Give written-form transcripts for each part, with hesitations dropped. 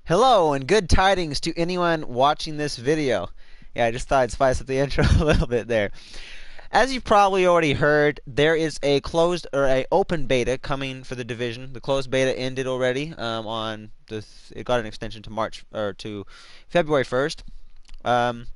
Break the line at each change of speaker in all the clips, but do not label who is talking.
Hello and good tidings to anyone watching this video. Yeah, I just thought I'd spice up the intro a little bit there. As you've probably already heard, there is a closed or a open beta coming for the division. The closed beta ended already on it got an extension to March or to February 1st. Um,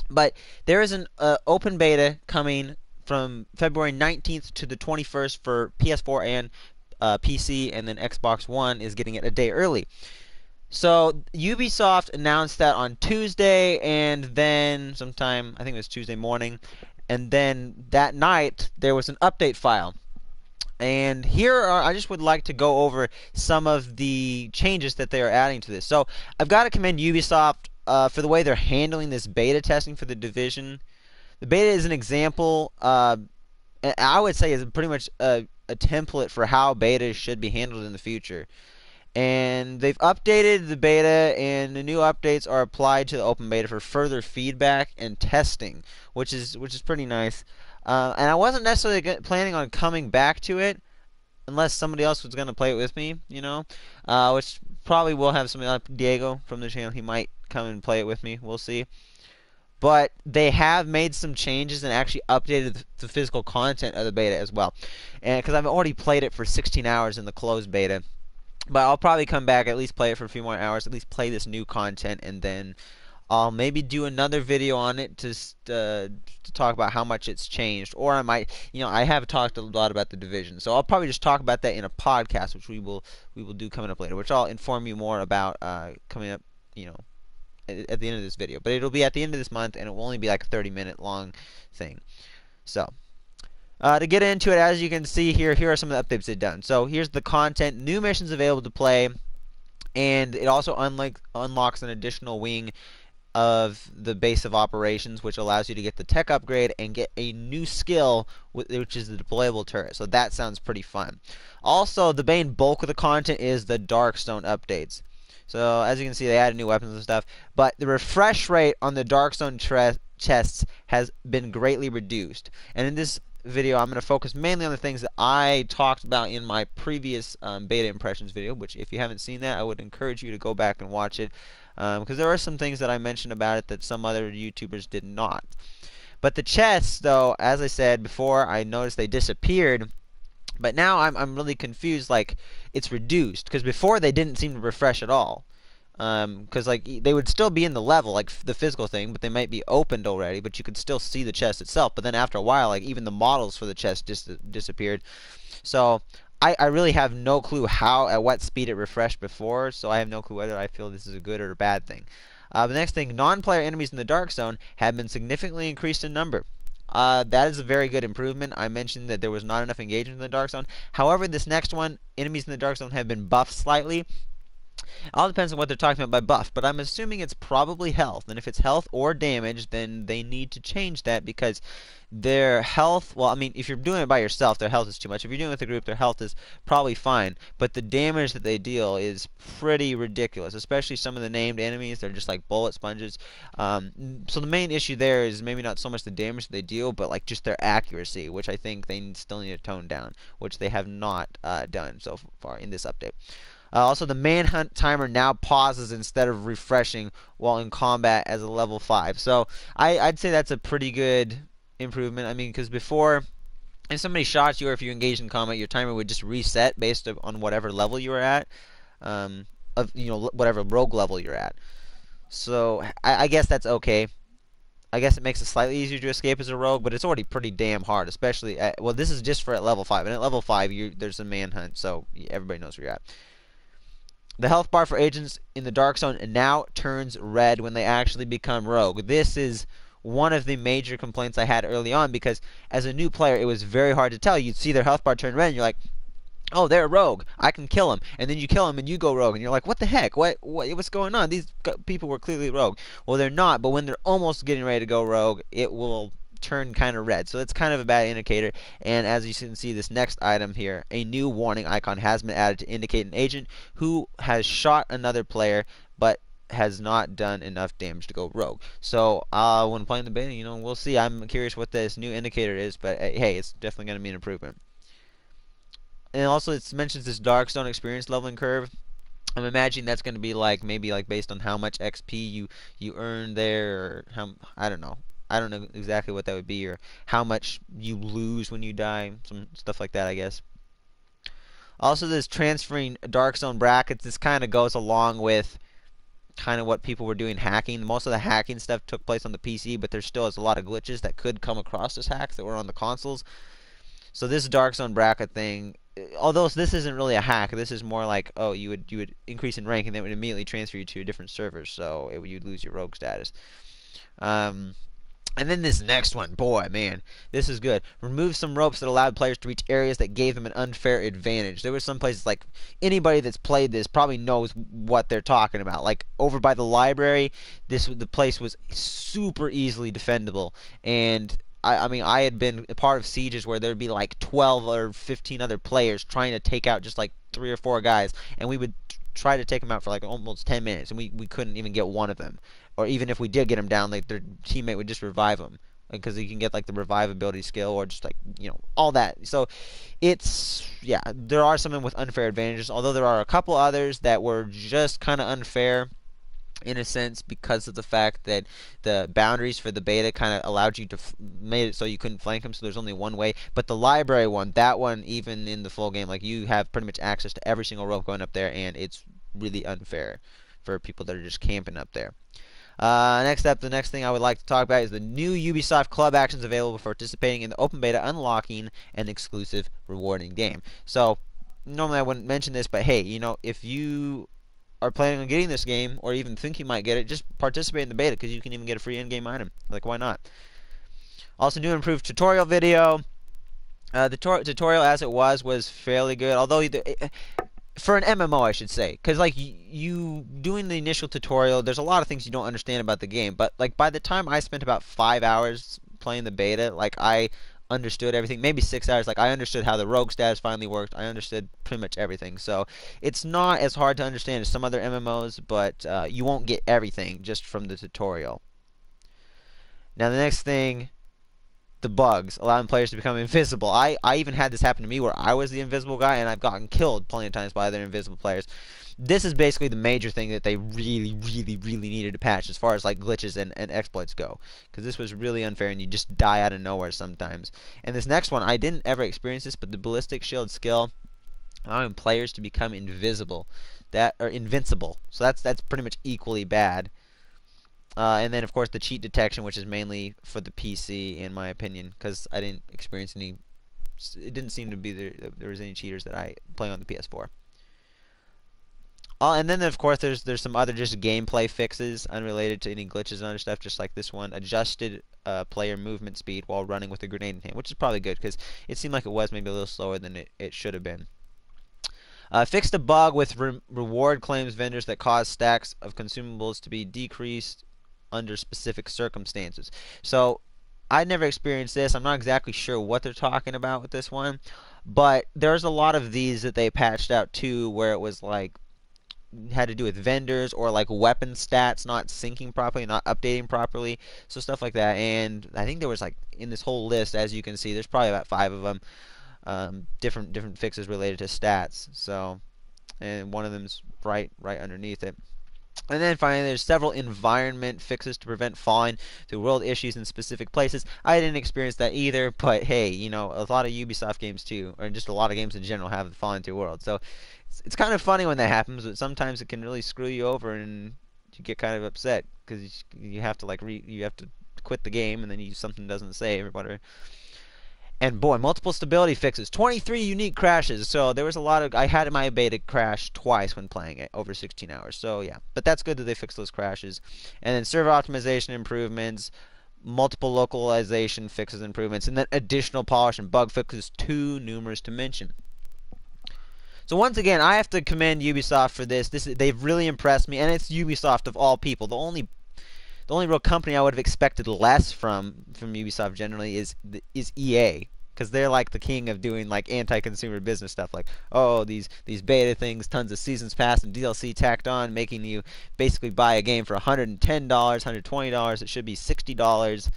but there is an open beta coming from February 19th to the 21st for PS4 and PC, and then Xbox One is getting it a day early. So Ubisoft announced that on Tuesday, and then sometime I think it was Tuesday morning, and then that night there was an update file. And I just would like to go over some of the changes that they are adding to this. So I've got to commend Ubisoft for the way they're handling this beta testing for the division. The beta is an example. I would say is pretty much a template for how betas should be handled in the future. And they've updated the beta, and the new updates are applied to the open beta for further feedback and testing, which is pretty nice. And I wasn't necessarily planning on coming back to it unless somebody else was going to play it with me, which probably will have somebody like Diego from the channel. He might come and play it with me. We'll see. But they have made some changes and actually updated the physical content of the beta as well. And because I've already played it for 16 hours in the closed beta. But I'll probably come back, at least play it for a few more hours, at least play this new content, and then I'll maybe do another video on it to talk about how much it's changed. Or I might, I have talked a lot about the division, so I'll probably just talk about that in a podcast, which we will do coming up later, which I'll inform you more about coming up, at the end of this video. But it'll be at the end of this month, and it will only be like a 30-minute long thing. So. To get into it, as you can see here are some of the updates they've done. So here's the content, new missions available to play, and it also unlocks an additional wing of the base of operations, which allows you to get the tech upgrade and get a new skill, which is the deployable turret. So that sounds pretty fun. Also, the main bulk of the content is the Darkstone updates. So as you can see, they added new weapons and stuff, but the refresh rate on the Darkstone chests has been greatly reduced. And in this video, I'm going to focus mainly on the things that I talked about in my previous beta impressions video, which if you haven't seen that, I would encourage you to go back and watch it, because there are some things that I mentioned about it that some other YouTubers did not. But the chests, though, as I said before, I noticed they disappeared. But now I'm really confused, like, it's reduced, because before they didn't seem to refresh at all. Because like they would still be in the level, like the physical thing, but they might be opened already, but you could still see the chest itself. But then after a while, like even the models for the chest disappeared. So I really have no clue at what speed it refreshed before, so I have no clue whether I feel this is a good or a bad thing. The next thing, non-player enemies in the Dark Zone have been significantly increased in number. That is a very good improvement. I mentioned that there was not enough engagement in the Dark Zone. However, this next one, enemies in the Dark Zone have been buffed slightly. It all depends on what they're talking about by buff, but I'm assuming it's probably health. And if it's health or damage, then they need to change that, because their health, well, I mean, if you're doing it by yourself, their health is too much. If you're doing it with a group, their health is probably fine. But the damage that they deal is pretty ridiculous, especially some of the named enemies. They're just like bullet sponges. So the main issue there is maybe not so much the damage that they deal, but like just their accuracy, which I think they still need to tone down, which they have not done so far in this update. Also, the manhunt timer now pauses instead of refreshing while in combat as a level 5. So I'd say that's a pretty good improvement. I mean, because before, if somebody shot you or if you engaged in combat, your timer would just reset based on whatever level you were at, whatever rogue level you're at. So I guess that's okay. I guess it makes it slightly easier to escape as a rogue, but it's already pretty damn hard, especially well, this is just for at level 5, and at level 5 there's a manhunt, so everybody knows where you're at. The health bar for agents in the Dark Zone now turns red when they actually become rogue. This is one of the major complaints I had early on, because as a new player, it was very hard to tell. You'd see their health bar turn red, and you're like, oh, they're a rogue. I can kill them. And then you kill them, and you go rogue, and you're like, what the heck? What's going on? These people were clearly rogue. Well, they're not, but when they're almost getting ready to go rogue, it will turn kind of red. So that's kind of a bad indicator. And as you can see, this next item here, a new warning icon has been added to indicate an agent who has shot another player but has not done enough damage to go rogue. So when playing the beta, we'll see. I'm curious what this new indicator is, but hey, it's definitely going to be an improvement. And also it mentions this Darkstone experience leveling curve. I'm imagining that's going to be like maybe like based on how much XP you earn there, or how I don't know. I don't know exactly what that would be, or how much you lose when you die, some stuff like that, I guess. Also, this transferring Dark Zone brackets, this kind of goes along with kind of what people were doing hacking. Most of the hacking stuff took place on the PC, but there still is a lot of glitches that could come across as hacks that were on the consoles. So this Dark Zone bracket thing, although this isn't really a hack, this is more like, oh, you would increase in rank and that would immediately transfer you to a different server, so you'd lose your rogue status. Um, and then this next one, boy, man, this is good. Remove some ropes that allowed players to reach areas that gave them an unfair advantage. There were some places, like, anybody that's played this probably knows what they're talking about. Like, over by the library, the place was super easily defendable. And, I mean, I had been a part of sieges where there'd be, like, 12 or 15 other players trying to take out just, like, 3 or 4 guys. And we would try to take them out for, like, almost 10 minutes. And we couldn't even get one of them, or even if we did get them down, like their teammate would just revive them because you can get like the revive ability skill or just like all that. So it's yeah, there are some with unfair advantages, although there are a couple others that were just kind of unfair in a sense because of the fact that the boundaries for the beta kind of allowed you to made it so you couldn't flank them, so there's only one way. But the library one, that one, even in the full game, like you have pretty much access to every single rope going up there, and it's really unfair for people that are just camping up there. Next up, the next thing I would like to talk about is the new Ubisoft Club actions available for participating in the open beta, unlocking an exclusive rewarding game. So, normally I wouldn't mention this, but hey, if you are planning on getting this game, or even think you might get it, just participate in the beta, because you can even get a free in-game item. Like, why not? Also, new improved tutorial video. The tutorial as it was fairly good, although for an MMO, I should say, because like you doing the initial tutorial, there's a lot of things you don't understand about the game. But like by the time I spent about 5 hours playing the beta, like I understood everything. Maybe 6 hours. Like I understood how the rogue status finally worked. I understood pretty much everything. So it's not as hard to understand as some other MMOs, but you won't get everything just from the tutorial. Now the next thing, the bugs, allowing players to become invisible. I even had this happen to me where I was the invisible guy and I've gotten killed plenty of times by other invisible players. This is basically the major thing that they really, really, really needed to patch as far as like glitches and exploits go. Because this was really unfair and you just die out of nowhere sometimes. And this next one, I didn't ever experience this, but the ballistic shield skill allowing players to become invisible. Or invincible. So that's pretty much equally bad. And then, of course, the cheat detection, which is mainly for the PC, in my opinion, because I didn't experience any. It didn't seem to be there was any cheaters that I play on the PS4. And then, of course, there's some other just gameplay fixes unrelated to any glitches and other stuff, just like this one. Adjusted player movement speed while running with a grenade in hand, which is probably good because it seemed like it was maybe a little slower than it should have been. Fixed a bug with reward claims vendors that cause stacks of consumables to be decreased under specific circumstances. So I never experienced this. I'm not exactly sure what they're talking about with this one, but there's a lot of these that they patched out too, where it was like had to do with vendors or like weapon stats not syncing properly, not updating properly, so stuff like that. And I think there was like in this whole list, as you can see, there's probably about 5 of them, different fixes related to stats. So, and one of them's right underneath it. And then finally, there's several environment fixes to prevent falling through world issues in specific places. I didn't experience that either, but hey, a lot of Ubisoft games too, or just a lot of games in general, have fallen through worlds. So it's kind of funny when that happens, but sometimes it can really screw you over, and you get kind of upset because you have to you have to quit the game, and then something doesn't save or whatever. And boy, multiple stability fixes. 23 unique crashes. So there was a lot of. I had my beta crash twice when playing it over 16 hours. So yeah, but that's good that they fixed those crashes. And then server optimization improvements, multiple localization fixes improvements, and then additional polish and bug fixes too numerous to mention. So once again, I have to commend Ubisoft for this. They've really impressed me, and it's Ubisoft of all people. The only real company I would have expected less from Ubisoft generally is EA, because they're like the king of doing like anti-consumer business stuff, like these beta things, tons of seasons pass and DLC tacked on, making you basically buy a game for $110, $120. It should be $60.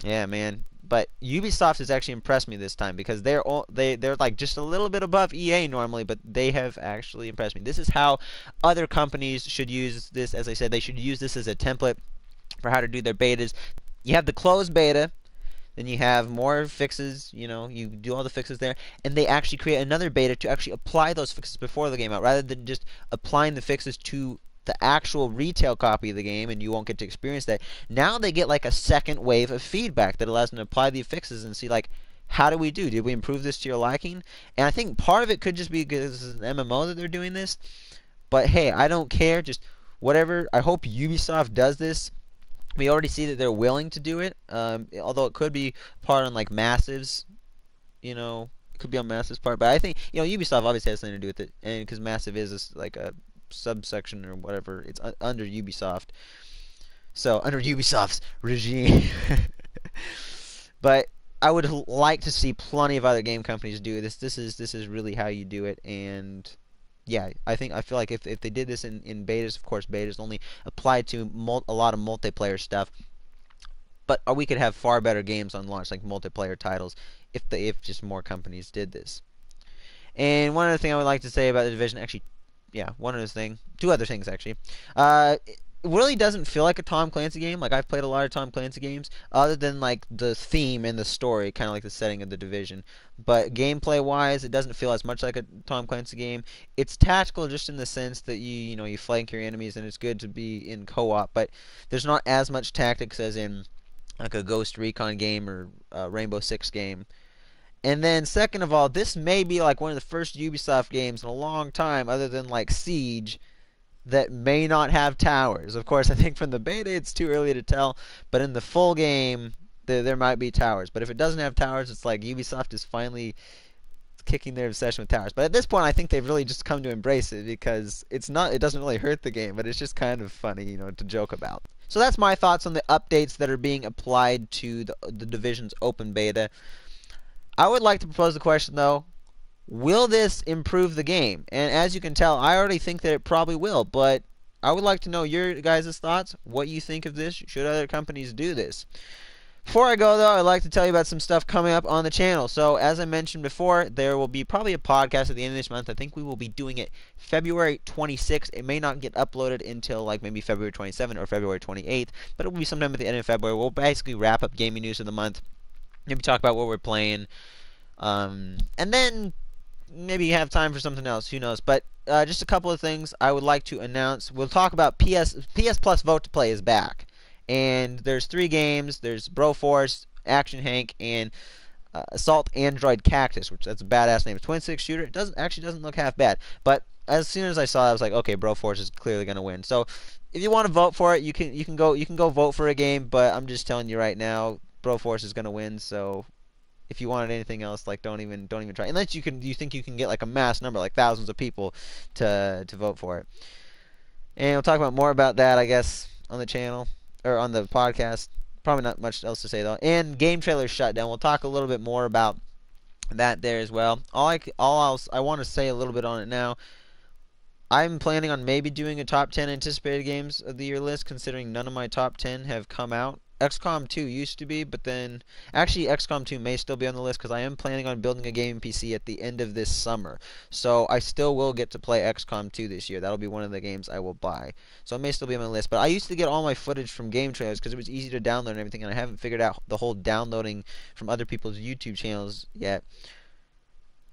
Yeah, man. But Ubisoft has actually impressed me this time because they're like just a little bit above EA normally, but they have actually impressed me. This is how other companies should use this. As I said, they should use this as a template for how to do their betas. You have the closed beta, then you have more fixes, you do all the fixes there, and they actually create another beta to actually apply those fixes before the game out, rather than just applying the fixes to the actual retail copy of the game, and you won't get to experience that. Now they get like a second wave of feedback that allows them to apply the fixes and see like, how do we do? Did we improve this to your liking? And I think part of it could just be because it's an MMO that they're doing this. But hey, I don't care. Just whatever. I hope Ubisoft does this. We already see that they're willing to do it, although it could be part on like Massive's, it could be on Massive's part. But I think Ubisoft obviously has something to do with it, and because Massive is like a subsection or whatever, it's under Ubisoft, so under Ubisoft's regime. But I would like to see plenty of other game companies do this. This is really how you do it, and yeah, I feel like if they did this in betas, of course betas only apply to a lot of multiplayer stuff, but we could have far better games on launch, like multiplayer titles, if just more companies did this. And one other thing I would like to say about the Division, actually, yeah, two other things actually. It really doesn't feel like a Tom Clancy game. Like, I've played a lot of Tom Clancy games, other than like the theme and the story, kind of like the setting of the Division. But gameplay-wise, it doesn't feel as much like a Tom Clancy game. It's tactical just in the sense that you flank your enemies, and it's good to be in co-op. But there's not as much tactics as in like a Ghost Recon game or a Rainbow Six game. And then second of all, this may be like one of the first Ubisoft games in a long time, other than like Siege, that may not have towers. Of course, I think from the beta it's too early to tell, but in the full game there might be towers. But if it doesn't have towers, it's like Ubisoft is finally kicking their obsession with towers. But at this point, I think they've really just come to embrace it, because it doesn't really hurt the game, but it's just kind of funny, to joke about. So that's my thoughts on the updates that are being applied to the Division's open beta. I would like to propose the question though, will this improve the game? And as you can tell, I already think that it probably will, but I would like to know your guys' thoughts, what you think of this. Should other companies do this? Before I go, though, I'd like to tell you about some stuff coming up on the channel. So, as I mentioned before, there will be probably a podcast at the end of this month. I think we will be doing it February 26th. It may not get uploaded until like maybe February 27th or February 28th, but it will be sometime at the end of February. We'll basically wrap up gaming news of the month, maybe talk about what we're playing, and then maybe have time for something else. Who knows? But just a couple of things I would like to announce. We'll talk about PS Plus Vote to Play is back. And there's 3 games. There's Broforce, Action Hank, and Assault Android Cactus, which that's a badass name. Twin stick shooter. It doesn't look half bad. But as soon as I saw it, I was like, okay, Broforce is clearly gonna win. So if you want to vote for it, you can go vote for a game. But I'm just telling you right now, Broforce is gonna win. So if you wanted anything else, like don't even try. Unless you think you can get like a mass number, like thousands of people to vote for it. And we'll talk about more about that, I guess, on the channel. Or on the podcast. Probably not much else to say though. And game trailers shut down. We'll talk a little bit more about that there as well. All else I want to say a little bit on it now. I'm planning on maybe doing a top 10 anticipated games of the year list, considering none of my top 10 have come out. XCOM 2 used to be, but then actually XCOM 2 may still be on the list because I am planning on building a gaming PC at the end of this summer. So I still will get to play XCOM 2 this year. That'll be one of the games I will buy. So it may still be on my list. But I used to get all my footage from game trailers because it was easy to download and everything, and I haven't figured out the whole downloading from other people's YouTube channels yet.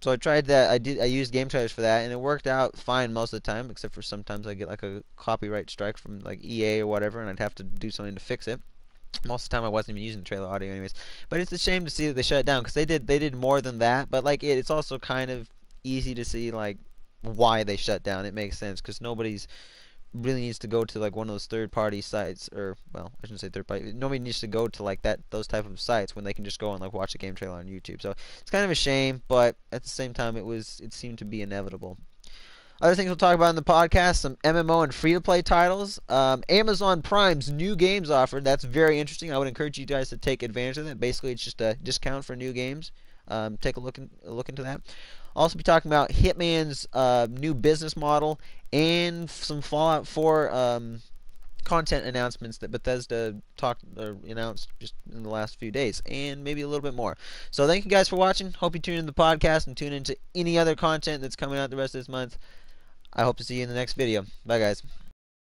So I tried that. I used game trailers for that, and it worked out fine most of the time, except for sometimes I get like a copyright strike from like EA or whatever, and I'd have to do something to fix it. Most of the time I wasn't even using trailer audio anyways. But it's a shame to see that they shut it down, because they did more than that. But like it's also kind of easy to see like why they shut down. It makes sense, because nobody's really needs to go to like one of those third-party sites, or well, I shouldn't say third-party. Nobody needs to go to like those type of sites when they can just go and like watch a game trailer on YouTube. So it's kind of a shame, but at the same time it seemed to be inevitable. Other things we'll talk about in the podcast, some MMO and free-to-play titles. Amazon Prime's new games offer. That's very interesting. I would encourage you guys to take advantage of that. Basically, it's just a discount for new games. Take a look into that. Also be talking about Hitman's new business model and some Fallout 4 content announcements that Bethesda talked or announced just in the last few days, and maybe a little bit more. So thank you guys for watching. Hope you tune in to the podcast and tune into any other content that's coming out the rest of this month. I hope to see you in the next video. Bye, guys.